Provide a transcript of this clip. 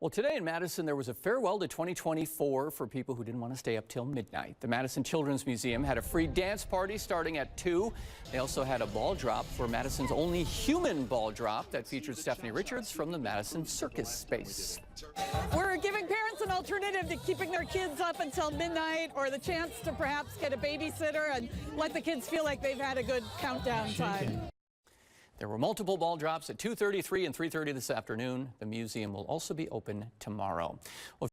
Well, today in Madison, there was a farewell to 2024 for people who didn't want to stay up till midnight. The Madison Children's Museum had a free dance party starting at 2. They also had a ball drop for Madison's only human ball drop that featured Stephanie Richards from the Madison Circus Space. We're giving parents an alternative to keeping their kids up until midnight, or the chance to perhaps get a babysitter and let the kids feel like they've had a good countdown time. There were multiple ball drops at 2:33 and 3:30 this afternoon. The museum will also be open tomorrow. Well,